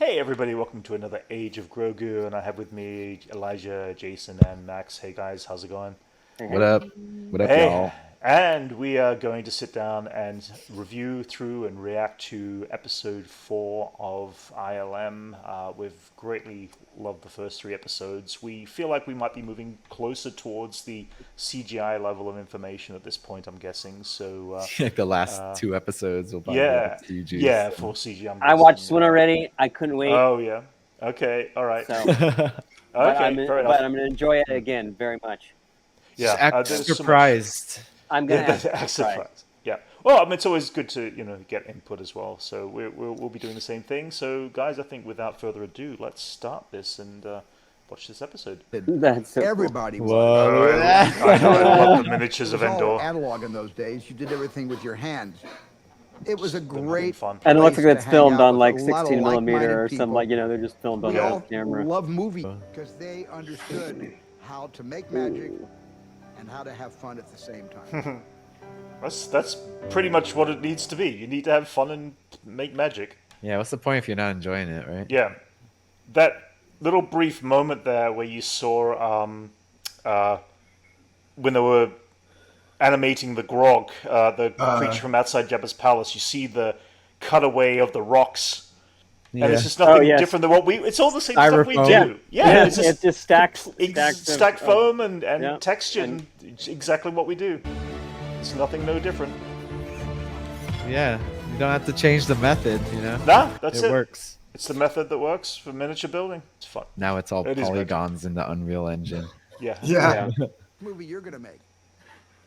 Hey everybody, welcome to another Age of Grogu, and I have with me Elijah, Jason, and Max. Hey guys, how's it going? What up? What up, Hey, y'all? and we are going to sit down and review through and react to episode 4 of ILM. We've greatly loved the first 3 episodes. We feel like we might be moving closer towards the CGI level of information at this point, I'm guessing. So, Like the last 2 episodes will probably be yeah, like CG. yeah, for CG, I'm I guessing. watched one already. I couldn't wait. Oh, yeah. Okay, all right. So, Okay, fair enough. I'm gonna enjoy it again very much. Yeah, Just act there's so much. surprised. I'm gonna Yeah, act act surprised. surprised. Yeah. Well, I mean, it's always good to get input as well. So we'll be doing the same thing. So guys, I think without further ado, let's start this and watch this episode. That's so Everybody was. Whoa. I know, I love the miniatures It of was all Endor. analog in those days. You did everything with your hands. It was a great Fun. And it looks like place it's to filmed hang out on with like a lot of 16 millimeter or like-minded something, like people. they're just filmed on We all the camera. love movies because they understood how to make magic and how to have fun at the same time. That's pretty much what it needs to be. You need to have fun and make magic. Yeah, what's the point if you're not enjoying it, right? Yeah. That little brief moment there where you saw when they were animating the grog, the creature from outside Jabba's palace, you see the cutaway of the rocks. And it's just nothing yes. different than what we. It's all the same stuff we Styrofoam. do. Yeah, it's it just just stacks, stacked foam and yeah, texture, and it's exactly what we do. It's nothing no different. Yeah, you don't have to change the method, you know? Nah, that's it. It works. It's the method that works for miniature building. It's fun. Now it's all It is polygons in the Unreal Engine. Yeah. Yeah. Movie you're gonna make.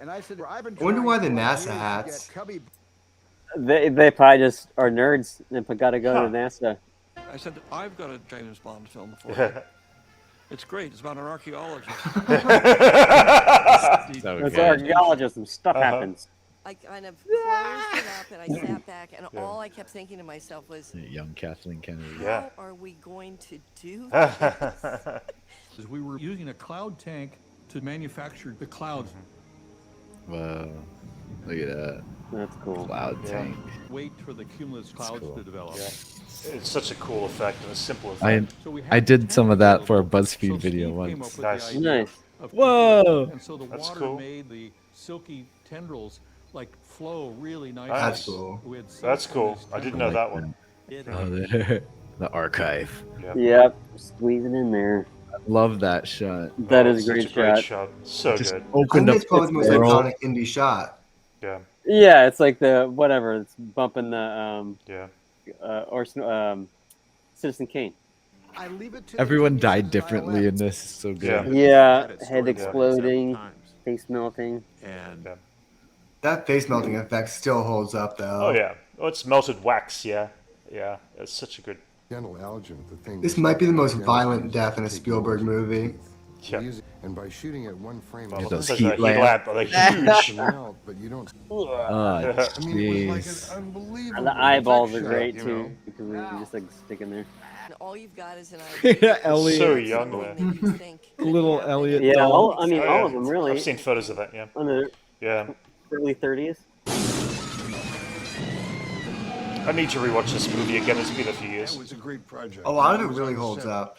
And I said, I've been I wonder trying why the for NASA years to hats. get Cubby They probably just are nerds and gotta go to NASA. I said, I've got a James Bond film for you. It's great. It's about an archaeologist. So It's good. archaeologists and stuff happens. I kind of closed it up and I sat back, and all I kept thinking to myself was, Young Kathleen Kennedy. Yeah. how are we going to do this? We were using a cloud tank to manufacture the clouds. Whoa. Look at that. That's cool. Cloud tank. Wait for the cumulus clouds cool. to develop. Yeah. It's such a cool effect and a simple effect. I did some of that for a BuzzFeed video once. Nice. Nice. Whoa. And so the That's water cool. made the silky tendrils like flow really nicely. That's cool. We had silk That's in cool. these I didn't tendrils. know that one. Oh, there. The archive. Yep, squeezing in there. Love that shot. That Oh, is a such great a great shot. shot. So Just good. I opened think up it's probably the most the world. iconic indie shot. Yeah. Yeah, it's like the whatever. It's bumping the Yeah. Citizen Kane. I leave it to Everyone the died geniuses of differently ILM. in this. So Yeah. good. Yeah, head exploding, face melting. And Yeah. That face melting effect still holds up, though. Oh yeah. Oh, it's melted wax. Yeah. Yeah. It's such a good. This might be the most violent death in a Spielberg movie. Yeah. And by shooting at one frame, Oh, those such heat a heat lamp. lamp. Like huge. out, but you don't. Oh, I mean, it was like jeez. an unbelievable. And the eyeballs are effect great shot, too, you know? because we just like stick in there. And all you've got is an idea. Elliot. So young, Something man. that you think Little could Elliot Yeah, doll. all of Oh, them yeah. really. I've seen photos of that. Yeah. On the Yeah. early 30s. I need to rewatch this movie again. It's been a few That years. was a great project. A lot of it was really on holds set. up.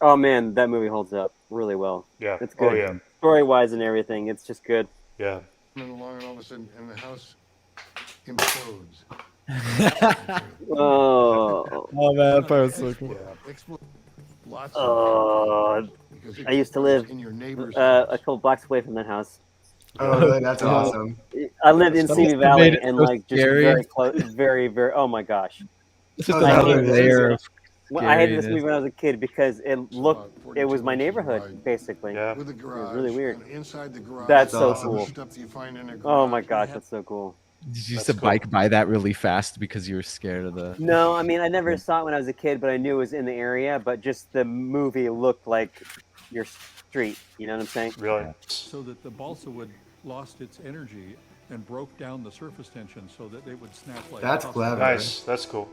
Oh man, that movie holds up really well. Yeah. It's Oh good. yeah. Story wise and everything, it's just good. Yeah. And along, and all of a sudden, and the house implodes. Oh, Oh man, that part was so cool. Explo- Lots oh. because I used to live in your neighbor's a house. couple blocks away from that house. Oh, really? That's awesome. I lived in That Simi must have Valley made it and so like just scary. very close, very. Oh my gosh, It's just Oh, another yeah. layer of well, I hated this scariness. movie when I was a kid because it looked. About It was 42 my inches neighborhood wide, basically. Yeah. With a garage. really weird. And inside the garage. That's so all the cool. Stuff that you find in a garage. Oh my gosh, that's so cool. Did you used That's to cool. bike by that really fast because you were scared of the? No, I mean I never saw it when I was a kid, but I knew it was in the area. But just the movie looked like your street. You know what I'm saying? Really. so that the balsa wood lost its energy and broke down the surface tension so that it would snap like That's puffs. clever. Nice. That's cool.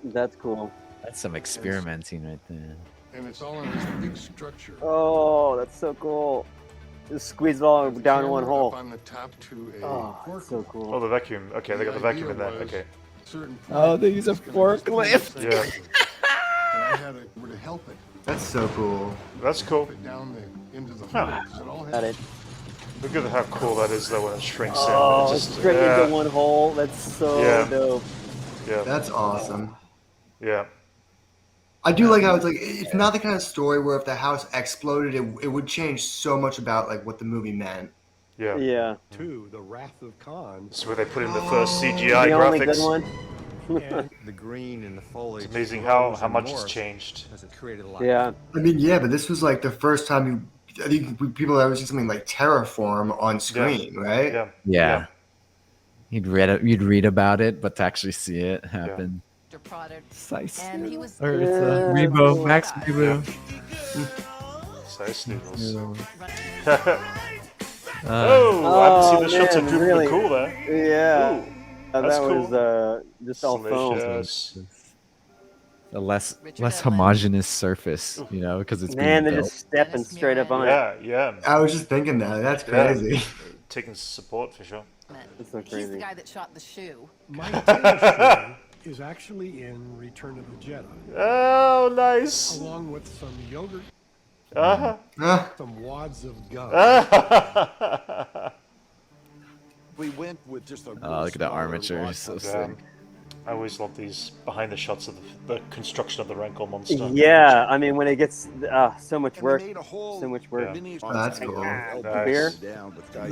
That's cool. That's some experimenting right there. And it's all in this big structure. Oh, that's so cool. Just squeeze it all down in one Camera hole. up on the top to a Oh, that's so Oh, cool. the vacuum. Okay, they got the vacuum in there. Okay. certain Oh, they use a point, it's gonna be forklift. the same Yeah. thing. had to help it. That's so cool. That's cool. It down into the Huh. hole. 'Cause it all Got had it. Look at how cool that is though when it shrinks in. Oh, It just, straight yeah, into one hole. That's so Yeah. dope. yeah, That's awesome. yeah, I do like how it's like it's not the kind of story where if the house exploded, it would change so much about like what the movie meant. yeah. Yeah. Two, the Wrath of Khan. This is where they put in the first CGI The only good graphics. one. And the green and the foliage. It's amazing grows how and much has morphs changed. as it created life. Yeah. I mean, yeah, but this was like the first time I think people have ever seen something like terraform on screen, right? Yeah, Yeah. You'd read about it, but to actually see it happen. Size. And he was Or it's Yeah, Rebo, cool. Max Rebo. Size noodles. Uh, Oh, I haven't seen the shots of man, Jupiter really? cool there. Yeah. Ooh, That that's was cool. just all foam. Delicious. a less homogeneous surface, you know, because it's Man, being they're built. just stepping straight up on it. Yeah, yeah. I was just thinking that. That's crazy. Taking support for sure. That's so He's the crazy. guy that shot the shoe. My tennis shoe is actually in Return of the Jedi, Oh, nice. along with some yogurt, Uh-huh. some wads of gum. We went with just a Oh, look at the armature. It's so sick. I always love these behind the shots of the construction of the Rancor monster. Yeah, I mean when it gets so much work, so much work. Yeah. Oh, that's cool. Beer? Down with guys.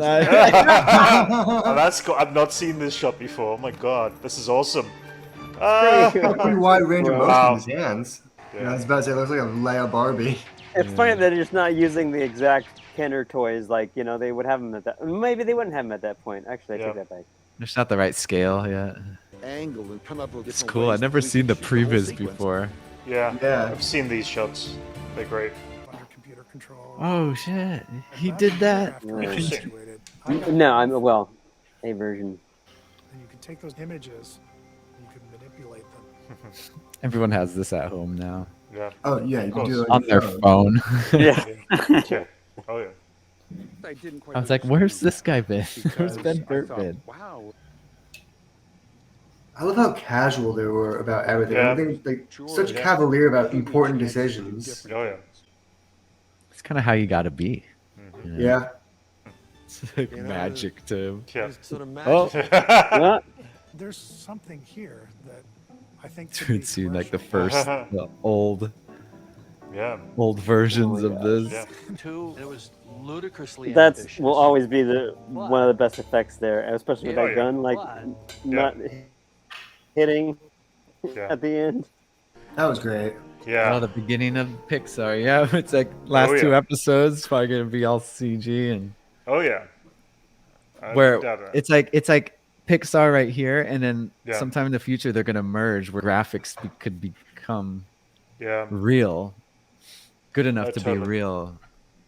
Oh, that's cool. I've not seen this shot before. Oh my god, this is awesome. Pretty wide range of motion Wow. in his hands. Yeah. Yeah, I was about to say, it looks like a Leia Barbie. It's funny that they're just not using the exact Kenner toys like they would have them at that. Maybe they wouldn't have them at that point. Actually, I take that back. It's not the right scale yet. Angle and come up with It's different cool. ways I've never that we seen the can shoot whole previs sequence. before. Yeah, Yeah. I've seen these shots. They're great. Under computer control. Oh shit! He did that. Interesting. No, I'm a version. And you can take those images, and you can manipulate them. Everyone has this at home now Yeah. Oh, yeah, you can do it on their phone. Yeah. Yeah. Oh yeah. I didn't quite I was like, "Where's this guy been? Where's Ben Burt been?" Wow. I love how casual they were about everything. Yeah. Everything like such Yeah. cavalier about important decisions. Oh yeah. It's kind of how you got to be. You know? Yeah. It's like magic to him. Yeah. Sort of Oh, What? There's something here that I think could dude, be seeing like the commercial. first, the old Yeah. versions of this. Yeah. Two, it was ludicrously That's ambitious. will always be one of the best effects there, especially with Oh, that yeah. gun like not hitting Yeah. at the end. That was great. Yeah. Oh, the beginning of Pixar. Yeah, it's like last Oh, yeah. 2 episodes. It's probably gonna be all CG and Oh yeah. I where doubt it. it's like Pixar right here, and then Yeah. sometime in the future they're gonna merge where graphics could become Yeah. real, good enough to totally. be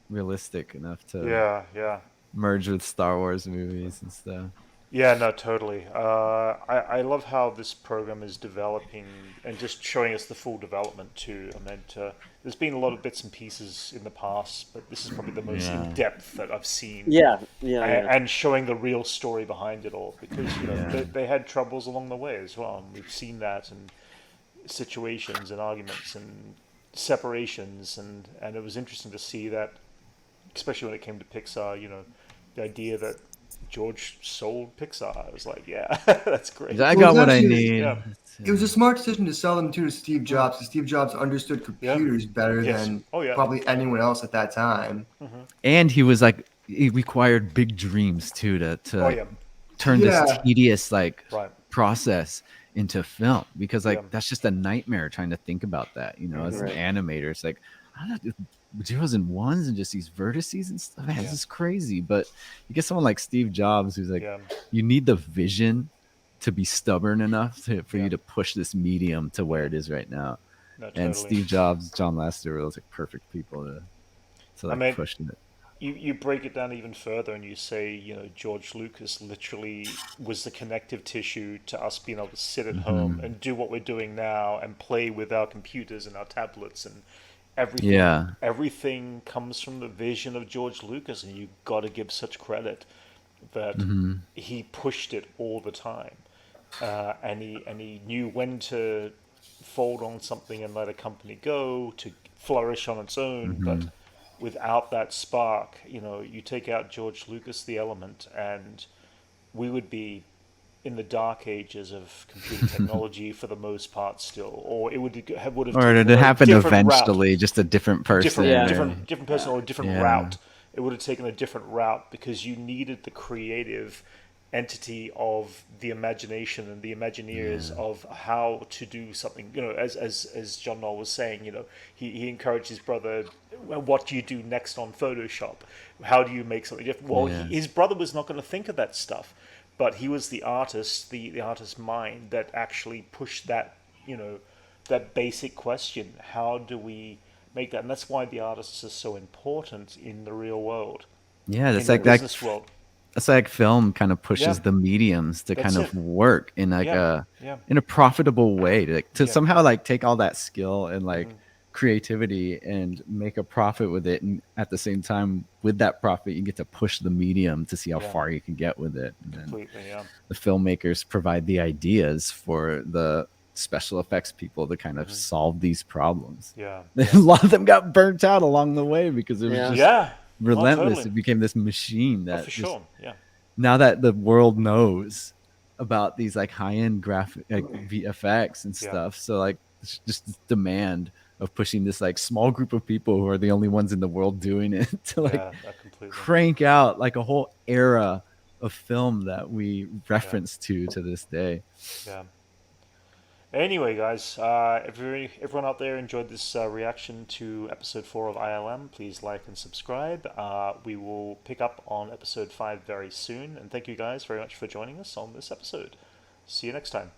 realistic enough to Yeah. Yeah. merge with Star Wars movies and stuff. Yeah, no, totally. I love how this program is developing and just showing us the full development too. I mean, there's been a lot of bits and pieces in the past, but this is probably the most Yeah. in depth that I've seen. Yeah. And showing the real story behind it all, because Yeah. they had troubles along the way as well, and we've seen that in situations and arguments and separations, and it was interesting to see that, especially when it came to Pixar. The idea that George sold Pixar. I was like, yeah, that's great. I Well, got it's what I actually- need. Yeah. It was a smart decision to sell them to Steve Jobs. Because Steve Jobs understood computers better Yes. than Oh, yeah. probably anyone else at that time. And he was like, he required big dreams too to Oh yeah. turn Yeah. this tedious Right. process into film, because Yeah. that's just a nightmare trying to think about that, as Right. an animator. It's like, I don't know, zeros and ones and just these vertices and stuff. Man, Yeah. this is crazy. But you get someone like Steve Jobs who's like, Yeah. you need the vision to be stubborn enough for Yeah. you to push this medium to where it is right now. No, And totally. Steve Jobs, John Lasseter were those like perfect people to like mean, push it. You break it down even further and you say, George Lucas literally was the connective tissue to us being able to sit at home and do what we're doing now and play with our computers and our tablets and everything. Yeah. Everything comes from the vision of George Lucas, and you got to give such credit that he pushed it all the time, and he knew when to fold on something and let a company go to flourish on its own. But without that spark, you take out George Lucas, the element, and we would be in the dark ages of computer technology for the most part still, or it would have Or taken it a happened different eventually, route. just a different person. Different person or a different route. It would have taken a different route because you needed the creative entity of the imagination and the Imagineers of how to do something. As John Knoll was saying, he encouraged his brother, well, what do you do next on Photoshop? How do you make something different? Well, his brother was not going to think of that stuff, but he was the artist, the artist mind that actually pushed that, that basic question: how do we make that? And that's why the artists are so important in the real world. Yeah, that's in like the business world. That's like film kind of pushes the mediums to kind of work in like in a profitable way to somehow like take all that skill and like creativity and make a profit with it, and at the same time with that profit you get to push the medium to see how far you can get with it. And completely, the filmmakers provide the ideas for the special effects people to kind of solve these problems. A lot of them got burnt out along the way because it was just relentless. Totally. It became this machine that for sure. Now that the world knows about these like high-end graphic like VFX and stuff, so like it's just this demand of pushing this like small group of people who are the only ones in the world doing it to like crank out like a whole era of film that we reference to this day. Anyway, guys, everyone out there enjoyed this reaction to episode 4 of ILM. Please like and subscribe. We will pick up on episode 5 very soon. And thank you guys very much for joining us on this episode. See you next time.